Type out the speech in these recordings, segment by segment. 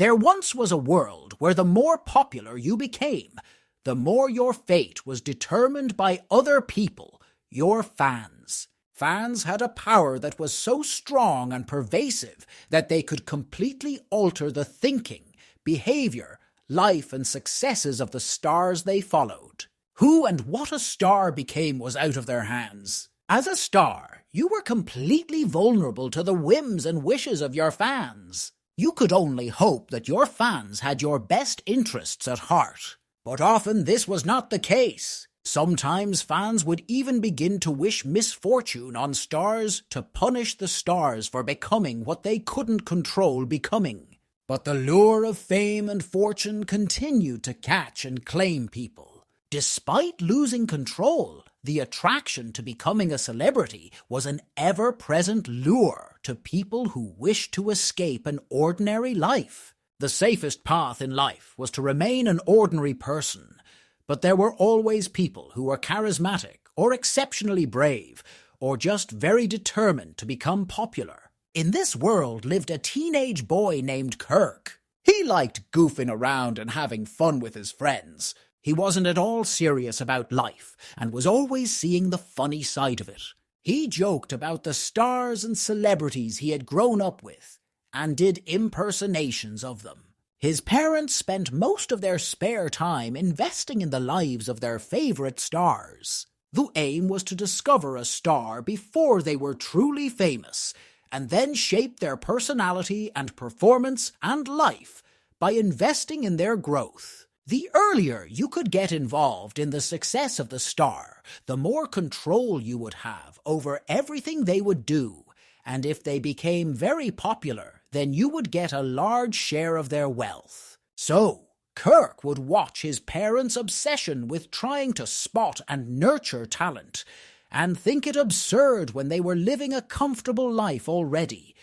There once was a world where the more popular you became, the more your fate was determined by other people, your fans. Fans had a power that was so strong and pervasive that they could completely alter the thinking, behavior, life and successes of the stars they followed. Who and what a star became was out of their hands. As a star, you were completely vulnerable to the whims and wishes of your fans. You could only hope that your fans had your best interests at heart. But often this was not the case. Sometimes fans would even begin to wish misfortune on stars to punish the stars for becoming what they couldn't control becoming. But the lure of fame and fortune continued to catch and claim people. Despite losing control, the attraction to becoming a celebrity was an ever-present lure to people who wished to escape an ordinary life. The safest path in life was to remain an ordinary person, but there were always people who were charismatic or exceptionally brave or just very determined to become popular. In this world lived a teenage boy named Kirk. He liked goofing around and having fun with his friends. He wasn't at all serious about life and was always seeing the funny side of it. He joked about the stars and celebrities he had grown up with and did impersonations of them. His parents spent most of their spare time investing in the lives of their favorite stars. The aim was to discover a star before they were truly famous and then shape their personality and performance and life by investing in their growth. The earlier you could get involved in the success of the star, the more control you would have over everything they would do, and if they became very popular, then you would get a large share of their wealth. So, Kirk would watch his parents' obsession with trying to spot and nurture talent, and think it absurd when they were living a comfortable life already,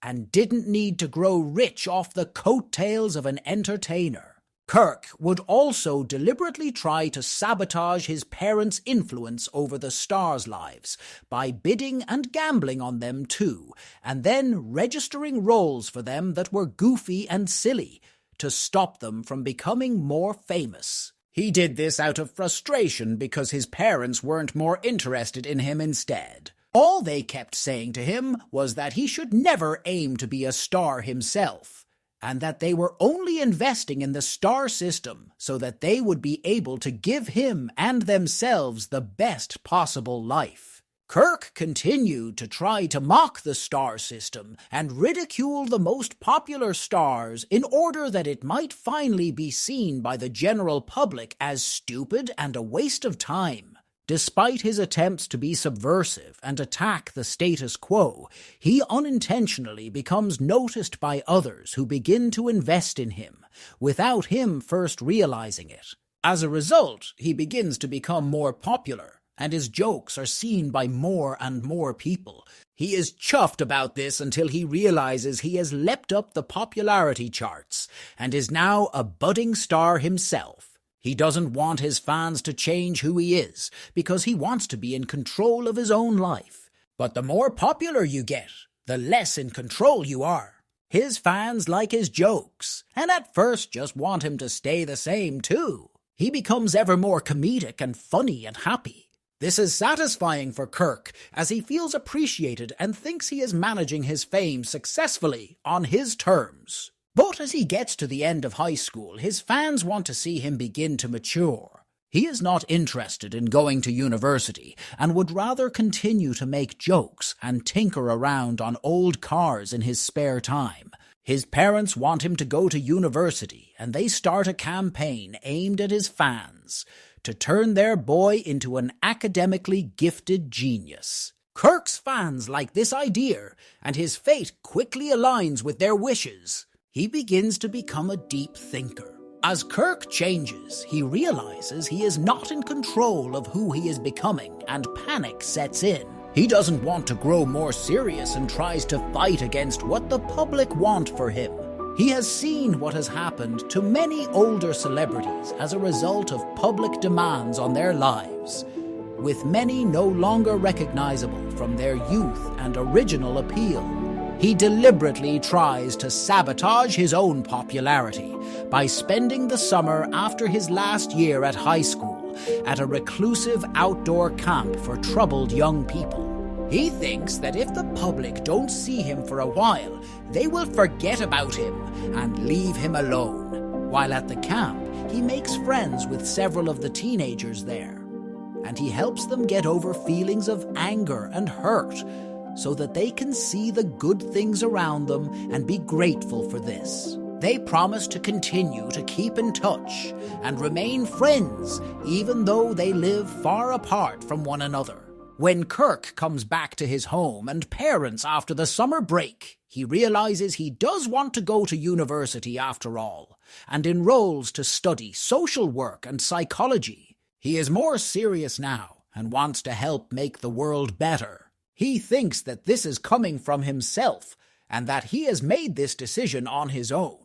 and didn't need to grow rich off the coattails of an entertainer. Kirk would also deliberately try to sabotage his parents' influence over the stars' lives by bidding and gambling on them too, and then registering roles for them that were goofy and silly to stop them from becoming more famous. He did this out of frustration because his parents weren't more interested in him instead. All they kept saying to him was that he should never aim to be a star himself, and that they were only investing in the star system so that they would be able to give him and themselves the best possible life. Kirk continued to try to mock the star system and ridicule the most popular stars in order that it might finally be seen by the general public as stupid and a waste of time. Despite his attempts to be subversive and attack the status quo, he unintentionally becomes noticed by others who begin to invest in him, without him first realizing it. As a result, he begins to become more popular, and his jokes are seen by more and more people. He is chuffed about this until he realizes he has leapt up the popularity charts, and is now a budding star himself. He doesn't want his fans to change who he is, because he wants to be in control of his own life. But the more popular you get, the less in control you are. His fans like his jokes, and at first just want him to stay the same too. He becomes ever more comedic and funny and happy. This is satisfying for Kirk, as he feels appreciated and thinks he is managing his fame successfully on his terms. But as he gets to the end of high school, his fans want to see him begin to mature. He is not interested in going to university and would rather continue to make jokes and tinker around on old cars in his spare time. His parents want him to go to university, and they start a campaign aimed at his fans to turn their boy into an academically gifted genius. Kirk's fans like this idea, and his fate quickly aligns with their wishes. He begins to become a deep thinker. As Kirk changes, he realizes he is not in control of who he is becoming, and panic sets in. He doesn't want to grow more serious and tries to fight against what the public want for him. He has seen what has happened to many older celebrities as a result of public demands on their lives, with many no longer recognizable from their youth and original appeal. He deliberately tries to sabotage his own popularity by spending the summer after his last year at high school at a reclusive outdoor camp for troubled young people. He thinks that if the public don't see him for a while, they will forget about him and leave him alone. While at the camp, he makes friends with several of the teenagers there, and he helps them get over feelings of anger and hurt so that they can see the good things around them and be grateful for this. They promise to continue to keep in touch and remain friends even though they live far apart from one another. When Kirk comes back to his home and parents after the summer break, he realizes he does want to go to university after all, and enrolls to study social work and psychology. He is more serious now and wants to help make the world better. He thinks that this is coming from himself and that he has made this decision on his own.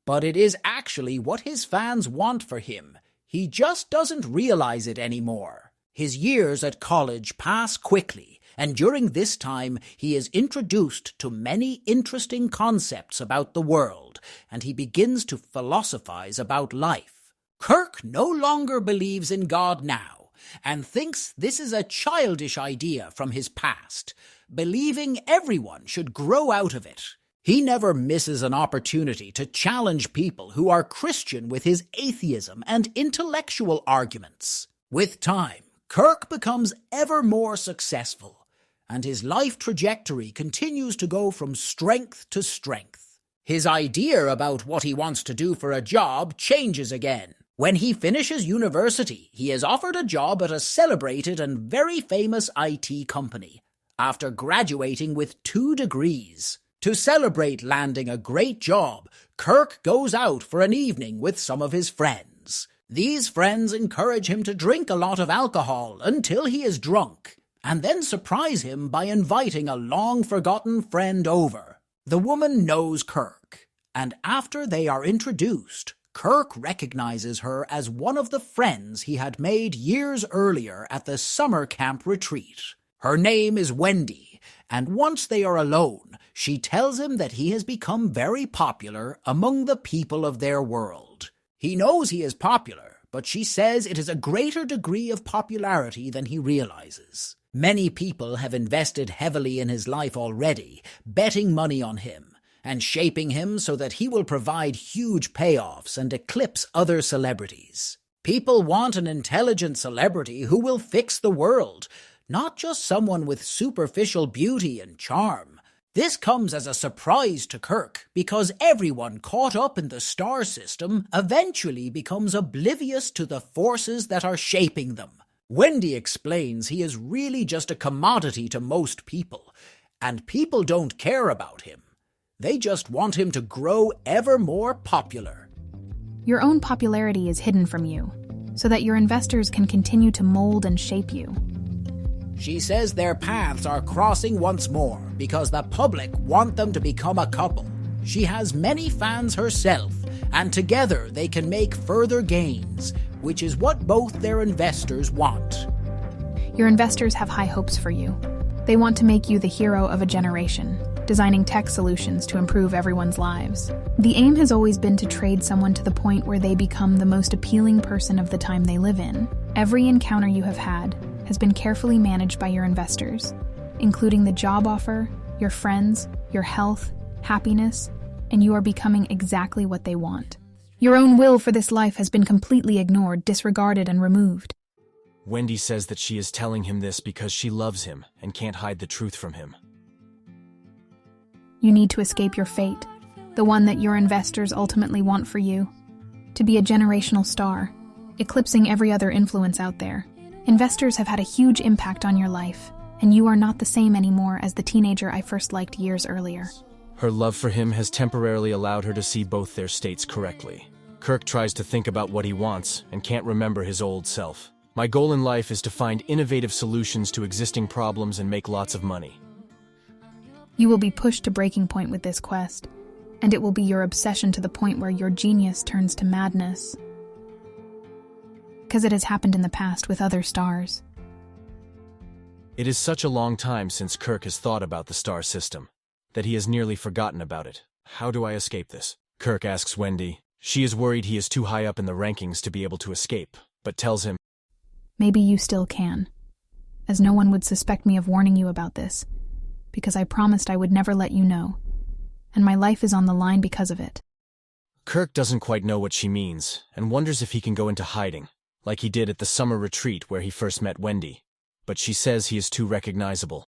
But it is actually what his fans want for him. He just doesn't realize it anymore. His years at college pass quickly, and during this time he is introduced to many interesting concepts about the world, and he begins to philosophize about life. Kirk no longer believes in God now, and thinks this is a childish idea from his past, believing everyone should grow out of it. He never misses an opportunity to challenge people who are Christian with his atheism and intellectual arguments. With time, Kirk becomes ever more successful, and his life trajectory continues to go from strength to strength. His idea about what he wants to do for a job changes again. When he finishes university, he is offered a job at a celebrated and very famous IT company, after graduating with 2 degrees. To celebrate landing a great job, Kirk goes out for an evening with some of his friends. These friends encourage him to drink a lot of alcohol until he is drunk, and then surprise him by inviting a long-forgotten friend over. The woman knows Kirk, and after they are introduced, Kirk recognizes her as one of the friends he had made years earlier at the summer camp retreat. Her name is Wendy, and once they are alone, she tells him that he has become very popular among the people of their world. He knows he is popular, but she says it is a greater degree of popularity than he realizes. Many people have invested heavily in his life already, betting money on him, and shaping him so that he will provide huge payoffs and eclipse other celebrities. People want an intelligent celebrity who will fix the world, not just someone with superficial beauty and charm. This comes as a surprise to Kirk, because everyone caught up in the star system eventually becomes oblivious to the forces that are shaping them. Wendy explains he is really just a commodity to most people, and people don't care about him. They just want him to grow ever more popular. Your own popularity is hidden from you, so that your investors can continue to mold and shape you. She says their paths are crossing once more because the public want them to become a couple. She has many fans herself, and together they can make further gains, which is what both their investors want. Your investors have high hopes for you. They want to make you the hero of a generation, designing tech solutions to improve everyone's lives. The aim has always been to trade someone to the point where they become the most appealing person of the time they live in. Every encounter you have had has been carefully managed by your investors, including the job offer, your friends, your health, happiness, and you are becoming exactly what they want. Your own will for this life has been completely ignored, disregarded, and removed. Wendy says that she is telling him this because she loves him and can't hide the truth from him. You need to escape your fate, the one that your investors ultimately want for you, to be a generational star, eclipsing every other influence out there. Investors have had a huge impact on your life, and you are not the same anymore as the teenager I first liked years earlier. Her love for him has temporarily allowed her to see both their states correctly. Kirk tries to think about what he wants and can't remember his old self. My goal in life is to find innovative solutions to existing problems and make lots of money. You will be pushed to breaking point with this quest, and it will be your obsession to the point where your genius turns to madness. Because it has happened in the past with other stars. It is such a long time since Kirk has thought about the star system. that he has nearly forgotten about it. How do I escape this? Kirk asks Wendy. She is worried he is too high up in the rankings to be able to escape, but tells him, Maybe you still can, as no one would suspect me of warning you about this, because I promised I would never let you know, and my life is on the line because of it. Kirk doesn't quite know what she means, and wonders if he can go into hiding, like he did at the summer retreat where he first met Wendy, but she says he is too recognizable.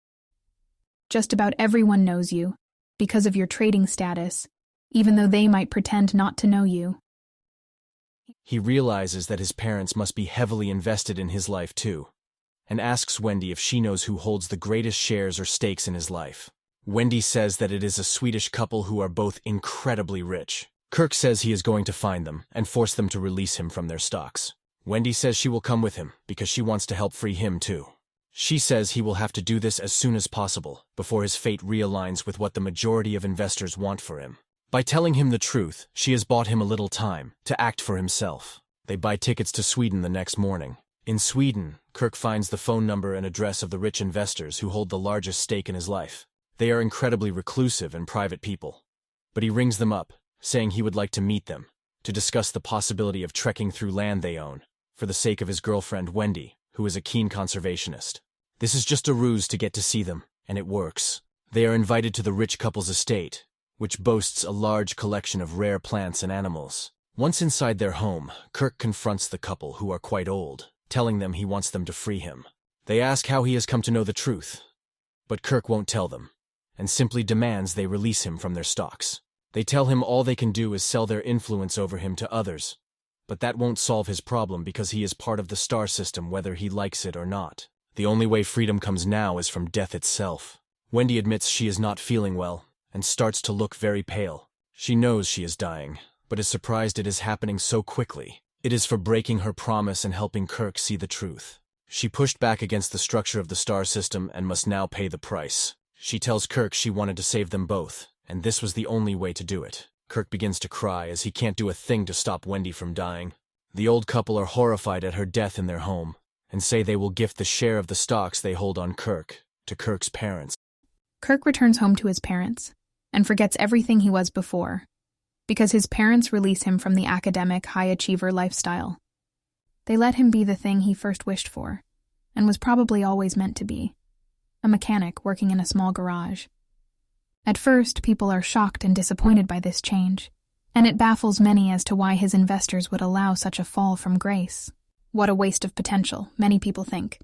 Just about everyone knows you, because of your trading status, even though they might pretend not to know you. He realizes that his parents must be heavily invested in his life too, and asks Wendy if she knows who holds the greatest shares or stakes in his life. Wendy says that it is a Swedish couple who are both incredibly rich. Kirk says he is going to find them and force them to release him from their stocks. Wendy says she will come with him because she wants to help free him too. She says he will have to do this as soon as possible before his fate realigns with what the majority of investors want for him. By telling him the truth, she has bought him a little time to act for himself. They buy tickets to Sweden the next morning. In Sweden, Kirk finds the phone number and address of the rich investors who hold the largest stake in his life. They are incredibly reclusive and private people. But he rings them up, saying he would like to meet them, to discuss the possibility of trekking through land they own, for the sake of his girlfriend Wendy, who is a keen conservationist. This is just a ruse to get to see them, and it works. They are invited to the rich couple's estate, which boasts a large collection of rare plants and animals. Once inside their home, Kirk confronts the couple, who are quite old, telling them he wants them to free him. They ask how he has come to know the truth, but Kirk won't tell them, and simply demands they release him from their stocks. They tell him all they can do is sell their influence over him to others, but that won't solve his problem because he is part of the star system whether he likes it or not. The only way freedom comes now is from death itself. Wendy admits she is not feeling well, and starts to look very pale. She knows she is dying, but is surprised it is happening so quickly. It is for breaking her promise and helping Kirk see the truth. She pushed back against the structure of the star system and must now pay the price. She tells Kirk she wanted to save them both, and this was the only way to do it. Kirk begins to cry as he can't do a thing to stop Wendy from dying. The old couple are horrified at her death in their home, and say they will gift the share of the stocks they hold on Kirk to Kirk's parents. Kirk returns home to his parents and forgets everything he was before, because his parents release him from the academic, high-achiever lifestyle. They let him be the thing he first wished for, and was probably always meant to be, a mechanic working in a small garage. At first, people are shocked and disappointed by this change, and it baffles many as to why his investors would allow such a fall from grace. What a waste of potential, many people think.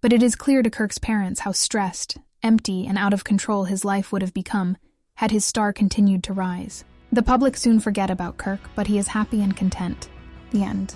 But it is clear to Kirk's parents how stressed, empty, and out of control his life would have become had his star continued to rise. The public soon forget about Kirk, but he is happy and content. The end.